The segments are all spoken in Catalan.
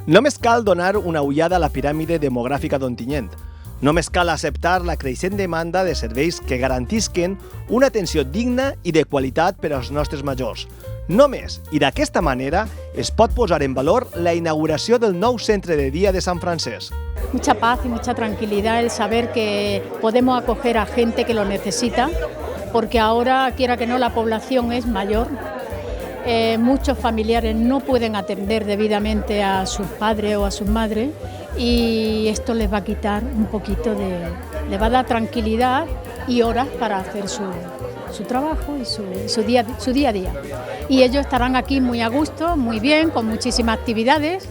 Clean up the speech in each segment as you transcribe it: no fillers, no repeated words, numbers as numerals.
Només cal donar una ullada a la piràmide demogràfica d'Ontinyent. Només cal acceptar la creixent demanda de serveis que garantisquen una atenció digna i de qualitat per als nostres majors. Només, i d'aquesta manera, es pot posar en valor la inauguració del nou centre de dia de Sant Francesc. Mucha paz y mucha tranquilidad el saber que podemos acoger a gente que lo necesita, porque ahora, quiera que no, la población es mayor. Muchos familiares no pueden atender debidamente a sus padres o a sus madres y esto les va a quitar un poquito les va a dar tranquilidad y horas para hacer su trabajo y su día a día. Y ellos estarán aquí muy a gusto, muy bien, con muchísimas actividades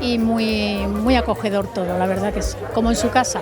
y muy acogedor todo, la verdad que es como en su casa.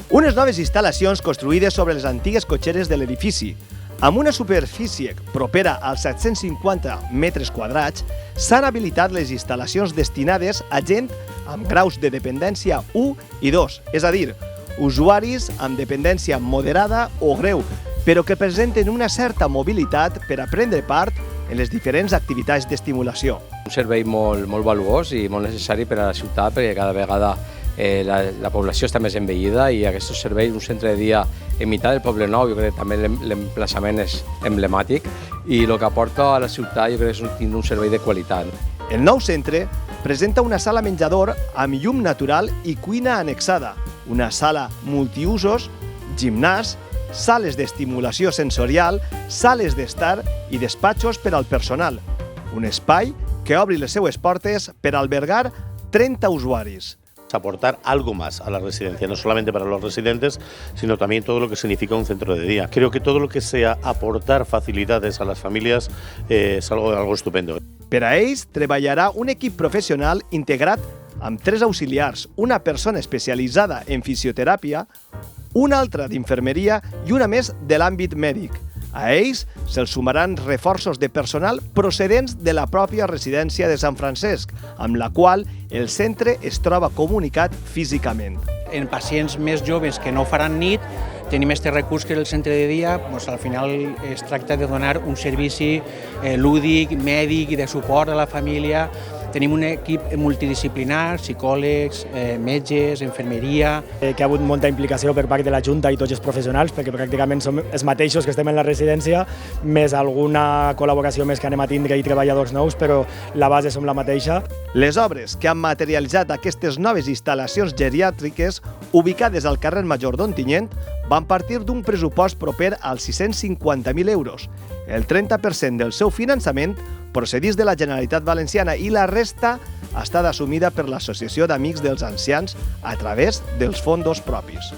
Unes noves instal·lacions construïdes sobre les antigues cotxeres de l'edifici. Amb una superfície propera als 750 metres quadrats, s'han habilitat les instal·lacions destinades a gent amb graus de dependència 1 i 2, és a dir, usuaris amb dependència moderada o greu, però que presenten una certa mobilitat per a prendre part en les diferents activitats d'estimulació. Un servei molt valuós i molt necessari per a la ciutat, perquè cada vegada la població està més envellida i aquest servei, un centre de dia en meitat del Poble Nou, jo crec que també l'emplaçament és emblemàtic i el que aporta a la ciutat jo crec que és tindre un servei de qualitat. El nou centre presenta una sala menjador amb llum natural i cuina annexada, una sala multiusos, gimnàs, sales d'estimulació sensorial, sales d'estar i despatxos per al personal. Un espai que obri les seues portes per albergar 30 usuaris. Aportar algo más a la residencia, no solamente para los residentes, sino también todo lo que significa un centro de día. Creo que todo lo que sea aportar facilidades a las familias es algo estupendo. Per a ells treballarà un equip professional integrat amb 3 auxiliars, una persona especialitzada en fisioteràpia, una altra d'infermeria i una més de l'àmbit mèdic. A ells se'ls sumaran reforços de personal procedents de la pròpia residència de Sant Francesc, amb la qual el centre es troba comunicat físicament. En pacients més joves que no faran nit, tenim aquest recurs que és el centre de dia, al final es tracta de donar un servici lúdic, mèdic i de suport a la família. Tenim un equip multidisciplinar, psicòlegs, metges, infermeria. Que ha hagut molta implicació per part de la Junta i tots els professionals, perquè pràcticament som els mateixos que estem en la residència, més alguna col·laboració més que anem a tindre i treballadors nous, però la base som la mateixa. Les obres que han materialitzat aquestes noves instal·lacions geriàtriques ubicades al carrer Major d'Ontinyent van partir d'un pressupost proper als 650.000 euros. El 30% del seu finançament procedís de la Generalitat Valenciana i la resta ha estat assumida per l'Associació d'Amics dels Ancians a través dels fondos propis.